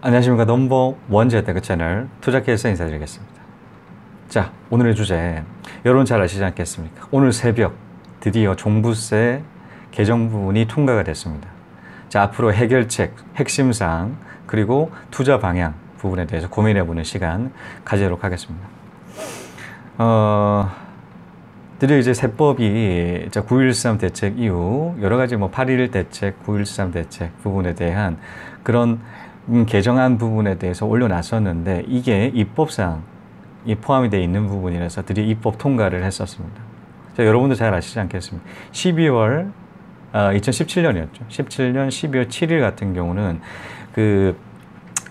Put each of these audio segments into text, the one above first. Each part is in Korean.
안녕하십니까. 넘버 원재테크 채널 투자케이스 인사드리겠습니다. 자, 오늘의 주제, 여러분 잘 아시지 않겠습니까? 오늘 새벽 드디어 종부세 개정 부분이 통과가 됐습니다. 자, 앞으로 해결책, 핵심사항, 그리고 투자 방향 부분에 대해서 고민해보는 시간 가지도록 하겠습니다. 드디어 이제 세법이 9.13 대책 이후 여러 가지 8.11 대책, 9.13 대책 부분에 대한 그런 개정안 부분에 대해서 올려놨었는데 이게 입법사항이 포함이 되어 있는 부분이라서 드디어 입법 통과를 했었습니다. 자, 여러분도 잘 아시지 않겠습니까? 12월 2017년이었죠. 17년 12월 7일 같은 경우는 그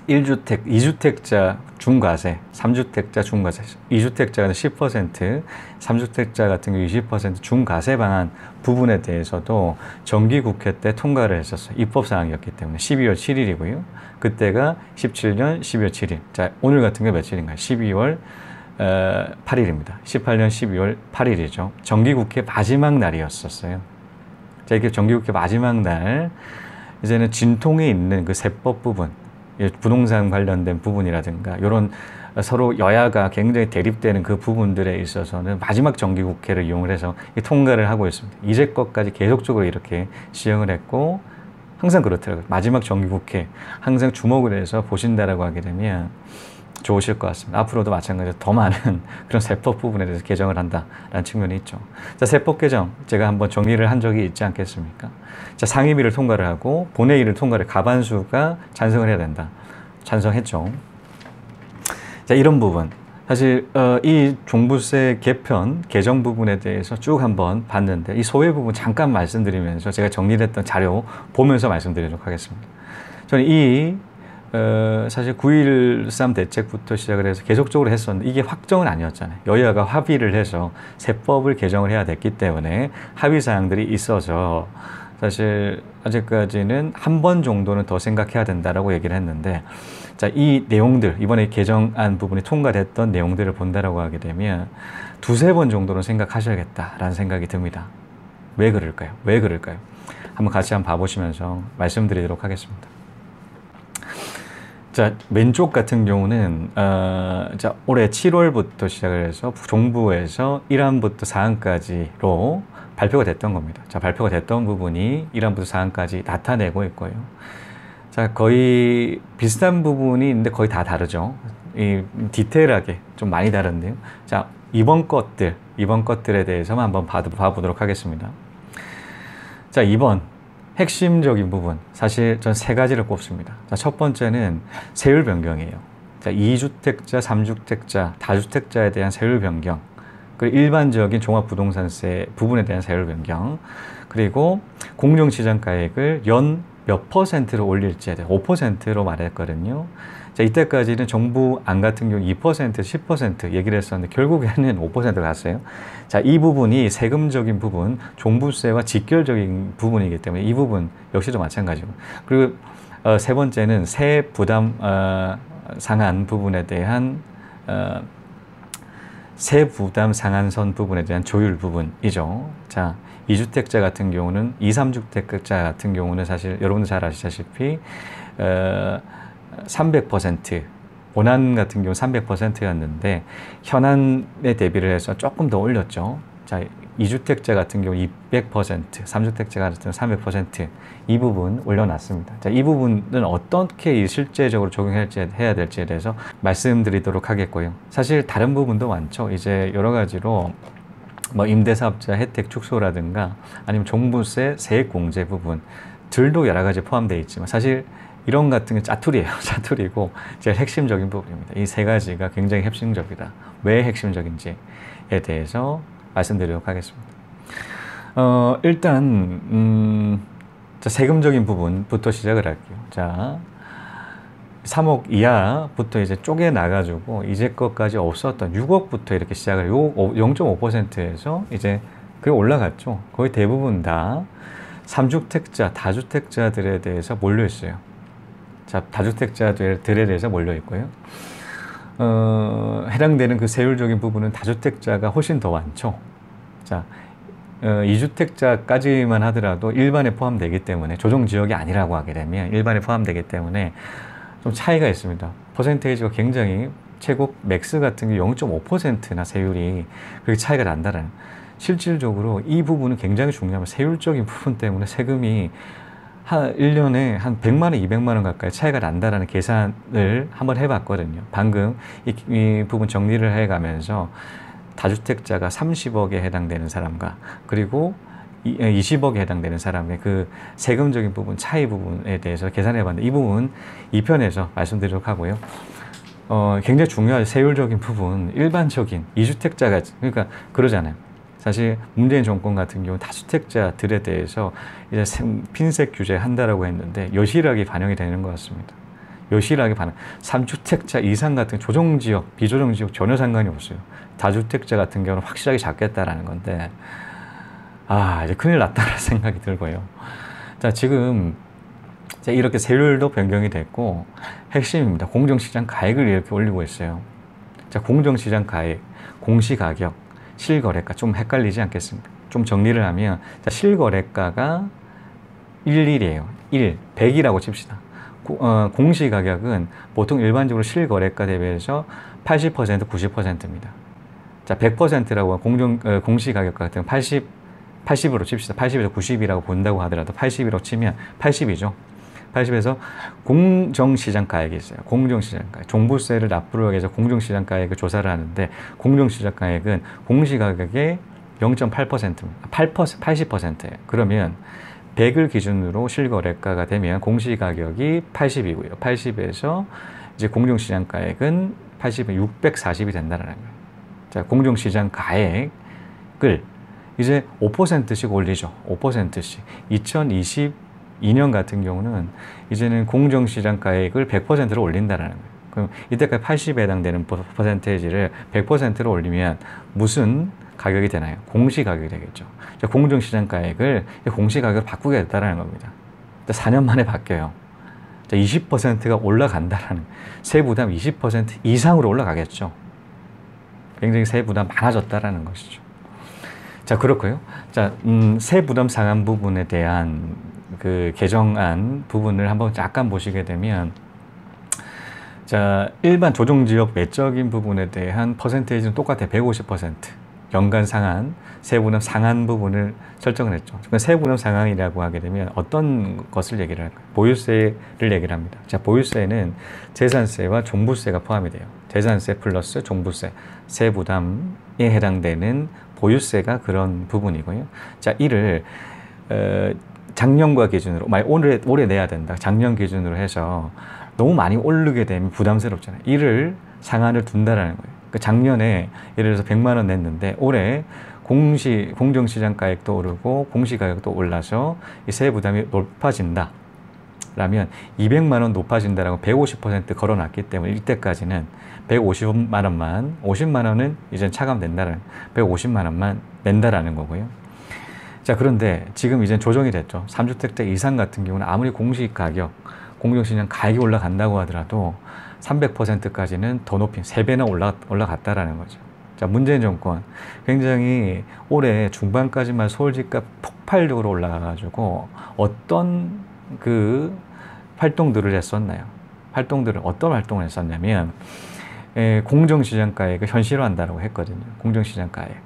1주택, 2주택자 중과세, 3주택자 중과세, 2주택자는 10%, 3주택자 같은 경우 20% 중과세 방안 부분에 대해서도 정기국회 때 통과를 했었어요. 입법사항이었기 때문에 12월 7일이고요. 그때가 17년 12월 7일. 자, 오늘 같은 게 며칠인가요? 12월 8일입니다. 18년 12월 8일이죠. 정기국회 마지막 날이었었어요. 자, 이렇게 정기국회 마지막 날, 이제는 진통에 있는 그 세법 부분, 부동산 관련된 부분이라든가 이런 서로 여야가 굉장히 대립되는 그 부분들에 있어서는 마지막 정기국회를 이용을 해서 통과를 하고 있습니다. 이제껏까지 계속적으로 이렇게 시행을 했고 항상 그렇더라고요. 마지막 정기국회 항상 주목을 해서 보신다라고 하게 되면 좋으실 것 같습니다. 앞으로도 마찬가지로 더 많은 그런 세법 부분에 대해서 개정을 한다라는 측면이 있죠. 자, 세법 개정 제가 한번 정리를 한 적이 있지 않겠습니까? 자, 상임위를 통과를 하고 본회의를 통과를 과반수가 찬성을 해야 된다. 찬성했죠. 자, 이런 부분 사실 이 종부세 개편 개정 부분에 대해서 쭉 한번 봤는데 이 소외 부분 잠깐 말씀드리면서 제가 정리를 했던 자료 보면서 말씀드리도록 하겠습니다. 저는 사실 9.13 대책부터 시작을 해서 계속적으로 했었는데 이게 확정은 아니었잖아요. 여야가 합의를 해서 세법을 개정을 해야 됐기 때문에 합의 사항들이 있어서 사실 아직까지는 한 번 정도는 더 생각해야 된다라고 얘기를 했는데, 자, 이 내용들, 이번에 개정안 부분이 통과됐던 내용들을 본다라고 하게 되면 두세 번 정도는 생각하셔야겠다라는 생각이 듭니다. 왜 그럴까요? 왜 그럴까요? 한번 같이 한번 봐보시면서 말씀드리도록 하겠습니다. 자, 왼쪽 같은 경우는 자, 올해 7월부터 시작을 해서 정부에서 1항부터 4항까지로 발표가 됐던 겁니다. 자, 발표가 됐던 부분이 1항부터 4항까지 나타내고 있고요. 자, 거의 비슷한 부분이 있는데 거의 다 다르죠. 이 디테일하게 좀 많이 다른데요. 자, 이번 것들에 대해서만 한번 봐보도록 하겠습니다. 자, 이번 핵심적인 부분, 사실 전 세 가지를 꼽습니다. 자, 첫 번째는 세율 변경이에요. 자, 2주택자, 3주택자, 다주택자에 대한 세율 변경, 그리고 일반적인 종합부동산세 부분에 대한 세율 변경, 그리고 공정시장가액을 연 몇 퍼센트로 올릴지에 대해 5%로 말했거든요. 자, 이때까지는 정부 안 같은 경우 2%, 10% 얘기를 했었는데 결국에는 5% 갔어요. 자, 이 부분이 세금적인 부분, 종부세와 직결적인 부분이기 때문에 이 부분 역시도 마찬가지고. 그리고 세 번째는 세 부담 상한 부분에 대한 세 부담 상한선 부분에 대한 조율 부분이죠. 자, 2주택자 같은 경우는 2, 3주택자 같은 경우는 사실 여러분도 잘 아시다시피 300% 본안 같은 경우 300%였는데 현안에 대비를 해서 조금 더 올렸죠. 자, 2주택자 같은 경우 200%, 3주택자 같은 경우 300%이 부분 올려놨습니다. 자, 이 부분은 어떻게 실제적으로 적용해야 될지에 대해서 말씀드리도록 하겠고요. 사실 다른 부분도 많죠. 이제 여러 가지로 임대사업자 혜택 축소라든가 아니면 종부세 세액 공제 부분들도 여러 가지 포함되어 있지만 사실 이런 같은 게 짜투리예요. 짜투리고 제일 핵심적인 부분입니다. 이 세 가지가 굉장히 핵심적이다. 왜 핵심적인지에 대해서 말씀드리도록 하겠습니다. 일단 자, 세금적인 부분부터 시작을 할게요. 자, 3억 이하부터 이제 쪼개나가지고 이제껏까지 없었던 6억부터 이렇게 시작을 0.5%에서 이제 그게 올라갔죠. 거의 대부분 다 3주택자, 다주택자들에 대해서 몰려 있어요. 자, 다주택자들에 대해서 몰려 있고요. 해당되는 그 세율적인 부분은 다주택자가 훨씬 더 많죠. 자, 2주택자까지만 하더라도 일반에 포함되기 때문에 조정지역이 아니라고 하게 되면 일반에 포함되기 때문에 좀 차이가 있습니다. 퍼센테이지가 굉장히 최고 맥스 같은 게 0.5%나 세율이 그렇게 차이가 난다는. 실질적으로 이 부분은 굉장히 중요합니다. 세율적인 부분 때문에 세금이 한 1년에 한 100만 원, 200만 원 가까이 차이가 난다라는 계산을 한번 해봤거든요. 방금 이 부분 정리를 해가면서 다주택자가 30억에 해당되는 사람과 그리고 20억에 해당되는 사람의 그 세금적인 부분, 차이 부분에 대해서 계산해 봤는데 이 부분 2편에서 말씀드리도록 하고요. 굉장히 중요한 세율적인 부분, 일반적인 2주택자가, 그러니까 그러잖아요. 사실 문재인 정권 같은 경우 다주택자들에 대해서 이제 핀셋 규제 한다라고 했는데 여실하게 반영이 되는 것 같습니다. 여실하게 반영. 3주택자 이상 같은 조정지역, 비조정지역 전혀 상관이 없어요. 다주택자 같은 경우는 확실하게 잡겠다라는 건데, 이제 큰일 났다라는 생각이 들고요. 자, 지금 이렇게 세율도 변경이 됐고, 핵심입니다. 공정시장 가액을 이렇게 올리고 있어요. 자, 공정시장 가액, 공시가격, 실거래가 좀 헷갈리지 않겠습니까? 좀 정리를 하면, 자, 실거래가가 11이에요. 100이라고 칩시다. 공시가격은 보통 일반적으로 실거래가 대비해서 80%, 90%입니다. 자, 100%라고 공시가격 같은 80으로 칩시다. 80에서 90이라고 본다고 하더라도 80이라고 치면 80이죠. 80에서 공정시장가액이 있어요. 공정시장가액. 종부세를 납부를 하기 위해서 공정시장가액을 조사를 하는데 공정시장가액은 공시가격의 0.8%입니다. 80%예요. 그러면 100을 기준으로 실거래가가 되면 공시가격이 80이고요. 80에서 이제 공정시장가액은 80에 640이 된다는 거예요. 자, 공정시장가액을 이제 5%씩 올리죠. 5%씩. 2022년 같은 경우는 이제는 공정시장가액을 100%로 올린다는 거예요. 그럼 이때까지 80에 해당되는 퍼센테이지를 100%로 올리면 무슨 가격이 되나요? 공시가격이 되겠죠. 공정시장가액을 공시가격으로 바꾸겠다는 겁니다. 4년 만에 바뀌어요. 20%가 올라간다라는, 세부담 20% 이상으로 올라가겠죠. 굉장히 세부담 많아졌다라는 것이죠. 자, 그렇고요. 자, 세부담 상한 부분에 대한 그 개정안 부분을 한번 잠깐 보시게 되면, 자, 일반 조정지역 외적인 부분에 대한 퍼센테이지는 똑같아요. 150%. 연간 상한, 세부담 상한 부분을 설정을 했죠. 세부담 상한이라고 하게 되면 어떤 것을 얘기를 할까요? 보유세를 얘기를 합니다. 자, 보유세는 재산세와 종부세가 포함이 돼요. 재산세 플러스 종부세, 세부담에 해당되는 보유세가 그런 부분이고요. 자, 이를 작년과 기준으로, 만약 올해 내야 된다. 작년 기준으로 해서 너무 많이 오르게 되면 부담스럽잖아요. 이를 상한을 둔다라는 거예요. 그 작년에 예를 들어서 100만 원 냈는데 올해 공정시장가액도 오르고 공시가격도 올라서 이 세부담이 높아진다. 라면 200만 원 높아진다라고 150% 걸어놨기 때문에 이때까지는 150만 원만, 50만 원은 이제 차감된다는, 150만 원만 낸다라는 거고요. 자, 그런데 지금 이제 조정이 됐죠. 3주택자 이상 같은 경우는 아무리 공시가격, 공정시장 가격이 올라간다고 하더라도 300%까지는 더 높인 3배나 올라갔다라는 거죠. 자, 문재인 정권 굉장히 올해 중반까지만 서울 집값 폭발적으로 올라가가지고 어떤 그 활동들을 했었나요? 어떤 활동을 했었냐면 공정시장가액을 현실화한다고 했거든요. 공정시장가액.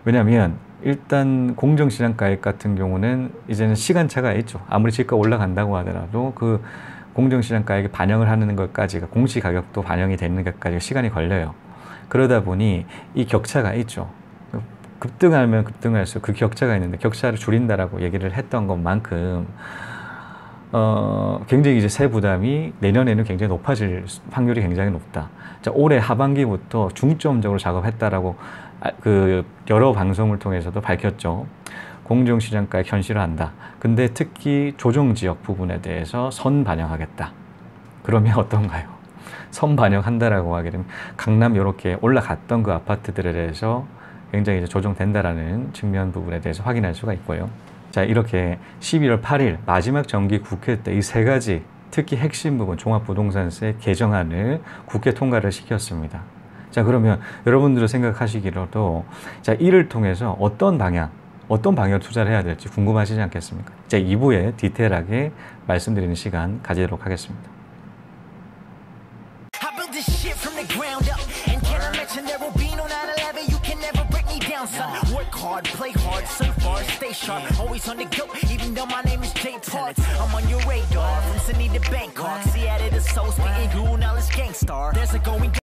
왜냐하면 일단 공정시장가액 같은 경우는 이제는 시간차가 있죠. 아무리 집값 올라간다고 하더라도 그 공정시장가액에 반영을 하는 것까지가, 공시가격도 반영이 되는 것까지 시간이 걸려요. 그러다 보니 이 격차가 있죠. 급등하면 급등할수록 그 격차가 있는데 격차를 줄인다라고 얘기를 했던 것만큼 굉장히 이제 세부담이 내년에는 굉장히 높아질 확률이 굉장히 높다. 자, 올해 하반기부터 중점적으로 작업했다라고 그 여러 방송을 통해서도 밝혔죠. 공정시장가액 현실화한다. 근데 특히 조정지역 부분에 대해서 선반영하겠다. 그러면 어떤가요? 선반영한다라고 하게 되면 강남 이렇게 올라갔던 그 아파트들에 대해서 굉장히 이제 조정된다라는 측면 부분에 대해서 확인할 수가 있고요. 자, 이렇게 11월 8일 마지막 정기 국회 때 이 세 가지 특히 핵심 부분 종합부동산세 개정안을 국회 통과를 시켰습니다. 자, 그러면 여러분들이 생각하시기로도 자, 이를 통해서 어떤 방향을 투자를 해야 될지 궁금하시지 않겠습니까? 자, 2부에 디테일하게 말씀드리는 시간 가지도록 하겠습니다. the ground up. And can I mention there will be no 9/11? You can never break me down, son. Work hard, play hard, surf hard, stay sharp. Always on the go, even though my name is Jay Park. I'm on your radar, from Sydney to Bangkok, Seattle to Seoul, spitting cool knowledge gangstar. There's a going